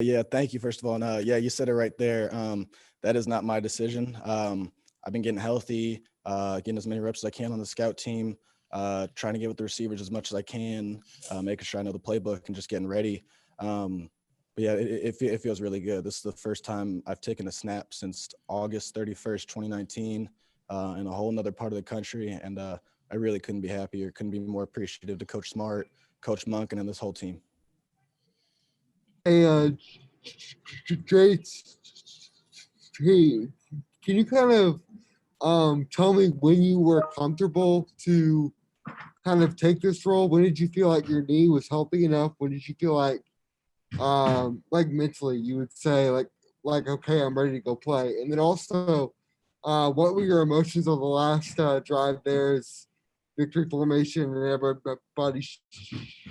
Yeah, thank you, first of all. And yeah, you said it right there. That is not my decision. I've been getting healthy, getting as many reps as I can on the scout team, trying to get with the receivers as much as I can, making sure I know the playbook and just getting ready. But yeah, it feels really good. This is the first time I've taken a snap since August 31st, 2019, in a whole nother part of the country. And I really couldn't be happier, couldn't be more appreciative to Coach Smart, Coach Monken, and this whole team. Hey, JT, can you kind of tell me when you were comfortable to kind of take this role? When did you feel like your knee was healthy enough? When did you feel like mentally you would say like okay, I'm ready to go play? And then also, what were your emotions on the last drive there as victory formation and everybody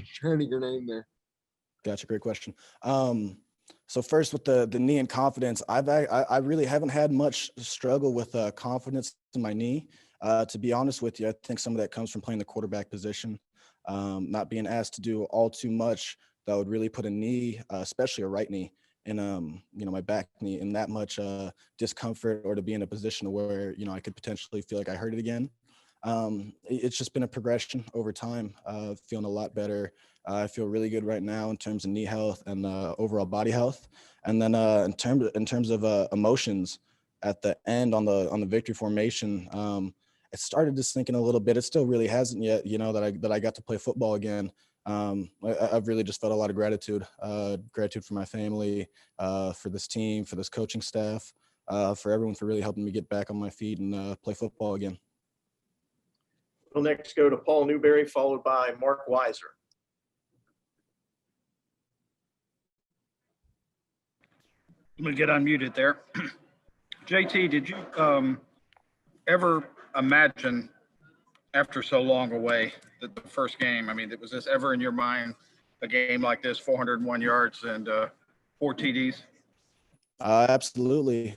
chanting your name there? Gotcha. Great question. So first with the knee and confidence, I really haven't had much struggle with confidence in my knee. To be honest with you, I think some of that comes from playing the quarterback position, not being asked to do all too much that would really put a knee, especially a right knee, and my back knee in that much discomfort, or to be in a position where I could potentially feel like I hurt it again. It's just been a progression over time, feeling a lot better. I feel really good right now in terms of knee health and overall body health. And then in terms of emotions at the end on the victory formation, it started to sink in a little bit. It still really hasn't yet, that I got to play football again. I've really just felt a lot of gratitude for my family, for this team, for this coaching staff, for everyone for really helping me get back on my feet and play football again. We'll next go to Paul Newberry, followed by Mark Weiser. I'm going to get unmuted there. JT, did you ever imagine after so long away that the first game, was this ever in your mind, a game like this, 401 yards and 4 TDs? Absolutely.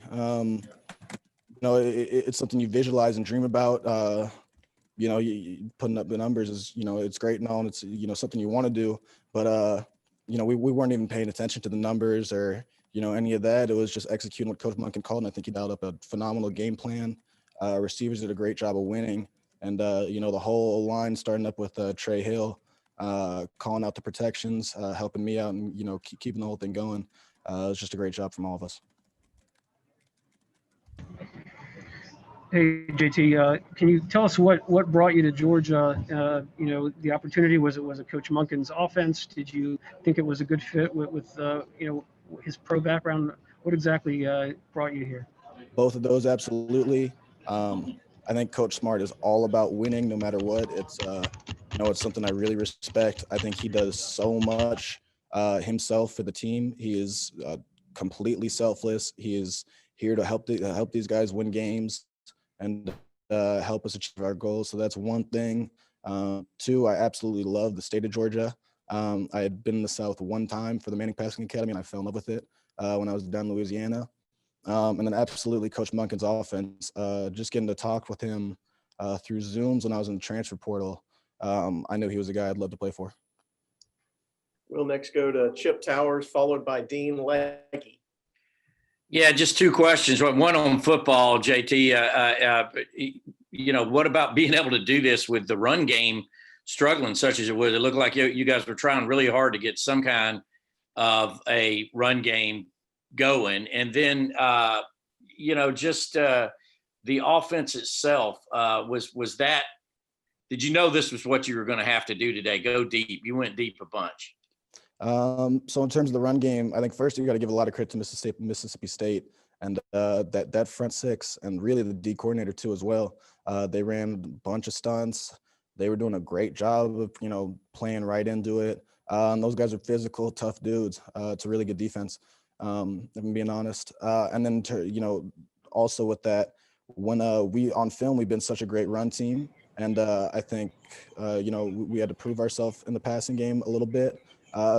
It's something you visualize and dream about. You putting up the numbers is, it's great and all, and it's, something you want to do, but, we weren't even paying attention to the numbers or, any of that. It was just executing what Coach Monken called, and I think he dialed up a phenomenal game plan. Receivers did a great job of winning, and, the whole line starting up with Trey Hill, calling out the protections, helping me out and, keeping the whole thing going. It was just a great job from all of us. Hey, JT, can you tell us what brought you to Georgia? The opportunity, was it Coach Monken's offense? Did you think it was a good fit with his pro background? What exactly brought you here? Both of those, absolutely. I think Coach Smart is all about winning, no matter what. It's it's something I really respect. I think he does so much himself for the team. He is completely selfless. He is here to help these guys win games and help us achieve our goals. So that's one thing. Two, I absolutely love the state of Georgia. I had been in the South one time for the Manning Passing Academy, and I fell in love with it when I was down in Louisiana. And then absolutely Coach Monken's offense. Just getting to talk with him through Zooms when I was in the transfer portal, I knew he was a guy I'd love to play for. We'll next go to Chip Towers, followed by Dean Legge. Yeah, just two questions. One on football, JT. What about being able to do this with the run game struggling such as it was? It looked like you guys were trying really hard to get some kind of a run game going. And then, the offense itself, was that – did you know this was what you were going to have to do today, go deep? You went deep a bunch. So in terms of the run game, I think first you got to give a lot of credit to Mississippi State and that front six, and really the D coordinator too as well. They ran a bunch of stunts. They were doing a great job of playing right into it. And those guys are physical, tough dudes. It's a really good defense, if I'm being honest. And then also with that, when we on film, we've been such a great run team, and I think we had to prove ourselves in the passing game a little bit.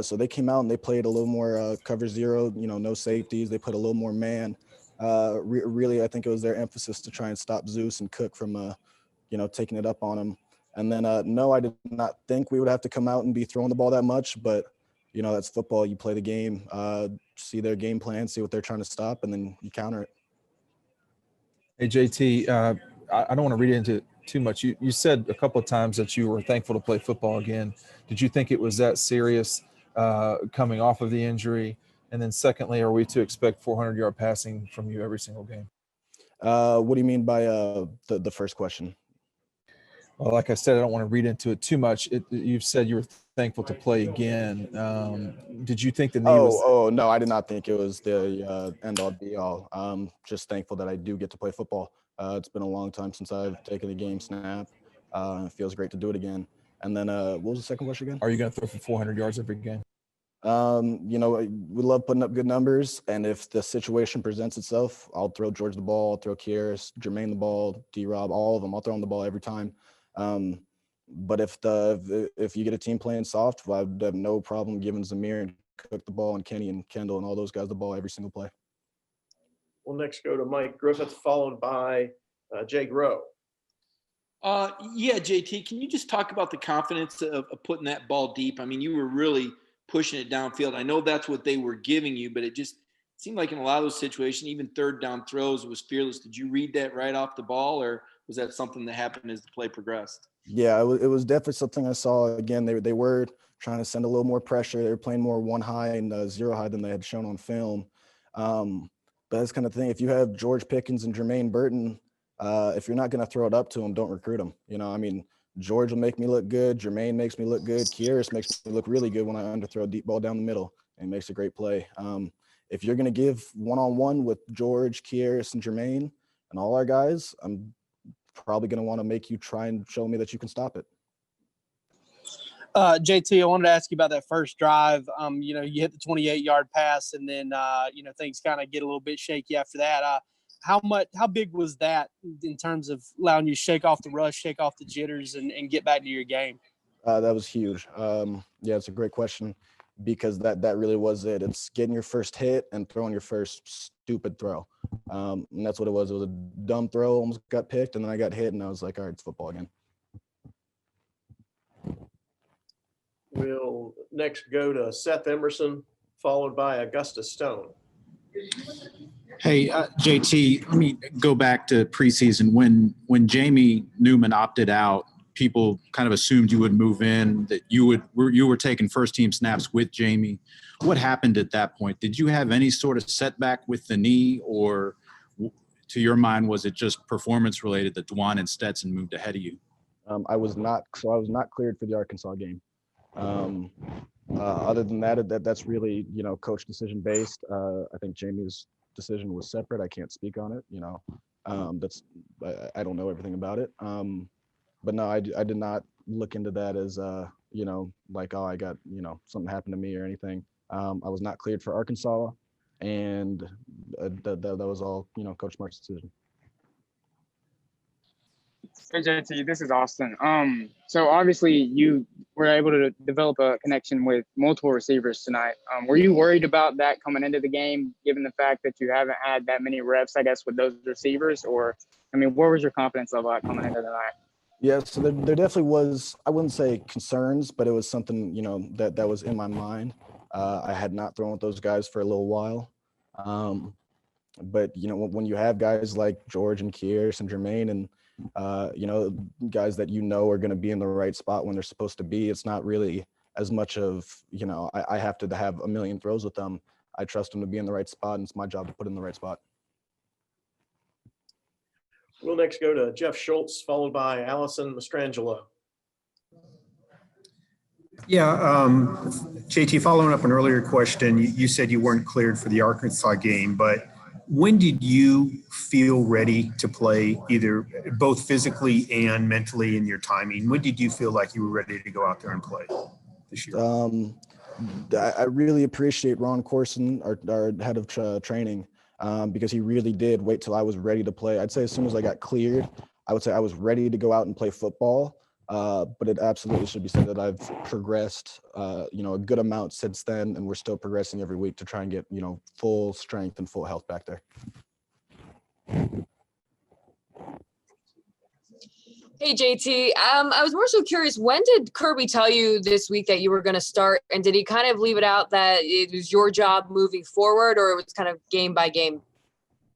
So they came out and they played a little more cover zero, no safeties. They put a little more man. Really, I think it was their emphasis to try and stop Zeus and Cook from, taking it up on him. And then, no, I did not think we would have to come out and be throwing the ball that much. But, that's football. You play the game, see their game plan, see what they're trying to stop, and then you counter it. Hey, JT, I don't want to read into it too much. You said a couple of times that you were thankful to play football again. Did you think it was that serious coming off of the injury? And then secondly, are we to expect 400-yard passing from you every single game? What do you mean by the first question? Well, like I said, I don't want to read into it too much. You've said you were thankful to play again. Did you think the knee was? Oh, no, I did not think it was the end all be all. Just thankful that I do get to play football. It's been a long time since I've taken a game snap. It feels great to do it again. And then what was the second question again? Are you going to throw for 400 yards every game? We love putting up good numbers, and if the situation presents itself, I'll throw George the ball, I'll throw Kieris, Jermaine the ball, D-Rob, all of them. I'll throw them the ball every time. But if you get a team playing soft, I would have no problem giving Zamir and Cook the ball, and Kenny and Kendall and all those guys the ball every single play. We'll next go to Mike Griffith, followed by Jay Grow. Yeah, JT, can you just talk about the confidence of putting that ball deep? I mean, you were really pushing it downfield. I know that's what they were giving you, but it just seemed like in a lot of those situations, even third down throws, it was fearless. Did you read that right off the ball, or was that something that happened as the play progressed? Yeah, it was definitely something I saw. Again, they were trying to send a little more pressure. They were playing more one high and zero high than they had shown on film. But that's kind of thing. If you have George Pickens and Jermaine Burton, if you're not going to throw it up to them, don't recruit them. George will make me look good. Jermaine makes me look good. Kieris makes me look really good when I underthrow a deep ball down the middle and makes a great play. If you're going to give one-on-one with George, Kieris, and Jermaine and all our guys, I'm probably going to want to make you try and show me that you can stop it. JT, I wanted to ask you about that first drive. You hit the 28-yard pass, and then things kind of get a little bit shaky after that. How big was that in terms of allowing you to shake off the rush, shake off the jitters, and get back to your game? That was huge. Yeah, it's a great question, because that really was it. It's getting your first hit and throwing your first stupid throw. And that's what it was. It was a dumb throw, almost got picked, and then I got hit, and I was like, all right, it's football again. We'll next go to Seth Emerson, followed by Augustus Stone. Hey, JT, let me go back to preseason. When Jamie Newman opted out, people kind of assumed you would move in, that you were taking first team snaps with Jamie. What happened at that point? Did you have any sort of setback with the knee, or to your mind, was it just performance related that Dwan and Stetson moved ahead of you? I was not cleared for the Arkansas game. Other than that's really, coach decision based. I think Jamie's decision was separate. I can't speak on it. I don't know everything about it. But no, I did not look into that as, like, oh, I got, something happened to me or anything. I was not cleared for Arkansas, and that was all, Coach Smart's decision. Hey JT, this is Austin. So obviously you were able to develop a connection with multiple receivers tonight. Were you worried about that coming into the game, given the fact that you haven't had that many reps, I guess, with those receivers? Or, where was your confidence level at coming into the night? Yeah, so there definitely was, I wouldn't say concerns, but it was something, that was in my mind. I had not thrown with those guys for a little while. But, when you have guys like George and Kieris and Jermaine and, guys that are going to be in the right spot when they're supposed to be, it's not really as much of, I have to have a million throws with them. I trust them to be in the right spot, and it's my job to put in the right spot. We'll next go to Jeff Schultz, followed by Allison Mastrangelo. Yeah, JT, following up an earlier question, you said you weren't cleared for the Arkansas game, but when did you feel ready to play, either both physically and mentally in your timing? When did you feel like you were ready to go out there and play this year? I really appreciate Ron Corson, our head of training, because he really did wait till I was ready to play. I'd say as soon as I got cleared, I would say I was ready to go out and play football. But it absolutely should be said that I've progressed, a good amount since then, and we're still progressing every week to try and get, full strength and full health back there. Hey, JT. I was more so curious, when did Kirby tell you this week that you were going to start? And did he kind of leave it out that it was your job moving forward, or it was kind of game by game?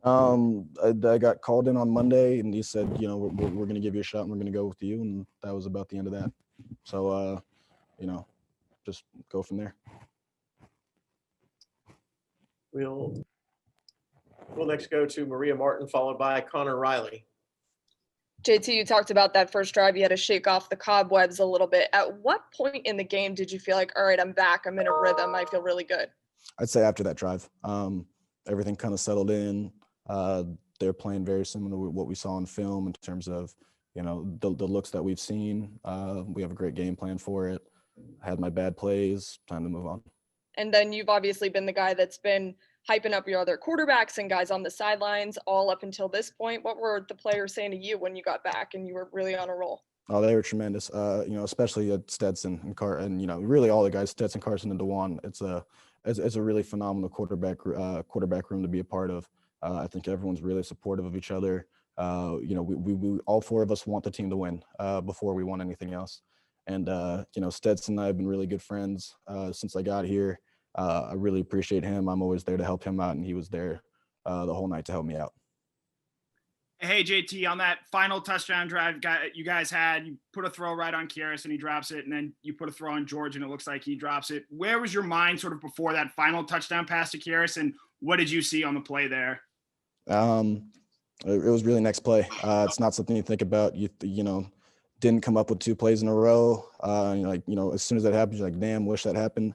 I got called in on Monday, and he said, we're going to give you a shot and we're going to go with you. And that was about the end of that. So, just go from there. We'll next go to Maria Martin, followed by Connor Riley. JT, you talked about that first drive. You had to shake off the cobwebs a little bit. At what point in the game did you feel like, all right, I'm back, I'm in a rhythm, I feel really good? I'd say after that drive, everything kind of settled in. They're playing very similar to what we saw in film in terms of, the looks that we've seen. We have a great game plan for it. I had my bad plays, time to move on. And then you've obviously been the guy that's been hyping up your other quarterbacks and guys on the sidelines all up until this point. What were the players saying to you when you got back and you were really on a roll? Oh, they were tremendous. Especially at Stetson and really all the guys, Stetson, Carson, and DeJuan. It's a really phenomenal quarterback room to be a part of. I think everyone's really supportive of each other. We all four of us want the team to win before we want anything else. And Stetson and I have been really good friends since I got here. I really appreciate him. I'm always there to help him out, and he was there the whole night to help me out. Hey, JT, on that final touchdown drive you guys had, you put a throw right on Kieris and he drops it, and then you put a throw on George and it looks like he drops it. Where was your mind sort of before that final touchdown pass to Kieris, and what did you see on the play there? It was really next play. It's not something you think about. You didn't come up with 2 plays in a row. As soon as that happens, you're like, damn, wish that happened.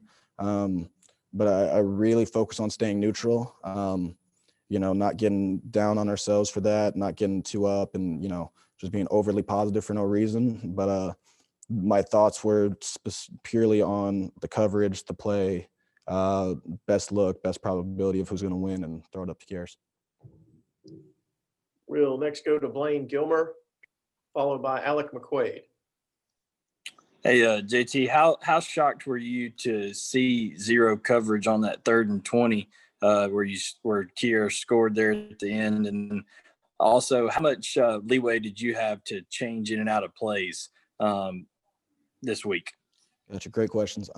But I really focus on staying neutral, not getting down on ourselves for that, not getting too up and, just being overly positive for no reason. But my thoughts were purely on the coverage, the play, best look, best probability of who's going to win, and throw it up to Kieris. We'll next go to Blaine Gilmer, followed by Alec McQuaid. Hey, JT, how shocked were you to see zero coverage on that 3rd and 20 where Kieris scored there at the end? And also, how much leeway did you have to change in and out of plays this week? Gotcha. Great questions.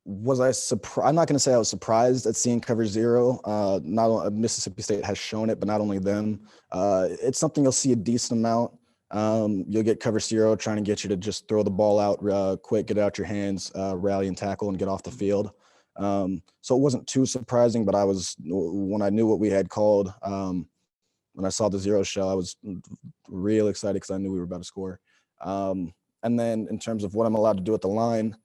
Was I surprised? I'm not going to say I was surprised at seeing cover 0. Not only Mississippi State has shown it, but not only them. It's something you'll see a decent amount. You'll get cover 0 trying to get you to just throw the ball out quick, get it out your hands, rally and tackle, and get off the field. So it wasn't too surprising, but when I knew what we had called, when I saw the 0 shell, I was real excited because I knew we were about to score. And then in terms of what I'm allowed to do at the line,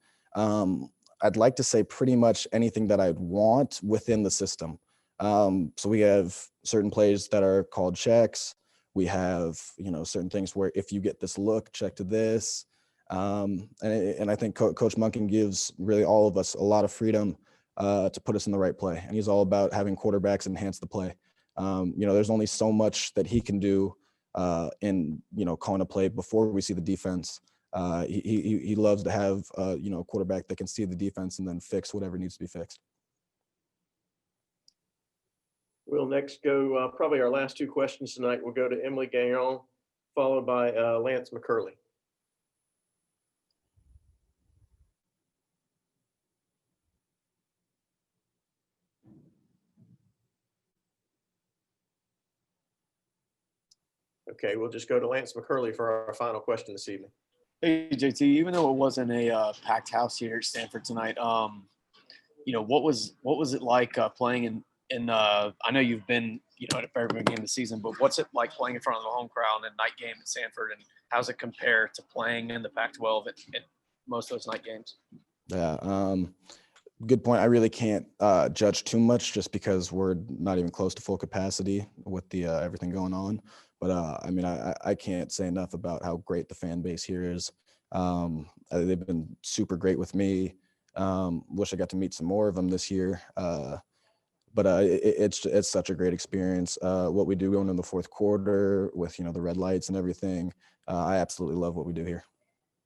I'd like to say pretty much anything that I'd want within the system. So we have certain plays that are called checks. We have, certain things where if you get this look, check to this. And I think Coach Monken gives really all of us a lot of freedom to put us in the right play. And he's all about having quarterbacks enhance the play. There's only so much that he can do in, calling a play before we see the defense. He loves to have, a quarterback that can see the defense and then fix whatever needs to be fixed. We'll next go, probably our last 2 questions tonight. We'll go to Emily Gagnon, followed by Lance McCurley. Okay, we'll just go to Lance McCurley for our final question this evening. Hey, JT, even though it wasn't a packed house here at Sanford tonight, what was it like playing in I know you've been, at a very big game of the season, but what's it like playing in front of the home crowd in a night game at Sanford, and how does it compare to playing in the Pac-12 at most of those night games? Yeah, good point. I really can't judge too much just because we're not even close to full capacity with the everything going on. But I can't say enough about how great the fan base here is. They've been super great with me. Wish I got to meet some more of them this year. But it's such a great experience. What we do going in the 4th quarter with, the red lights and everything. I absolutely love what we do here.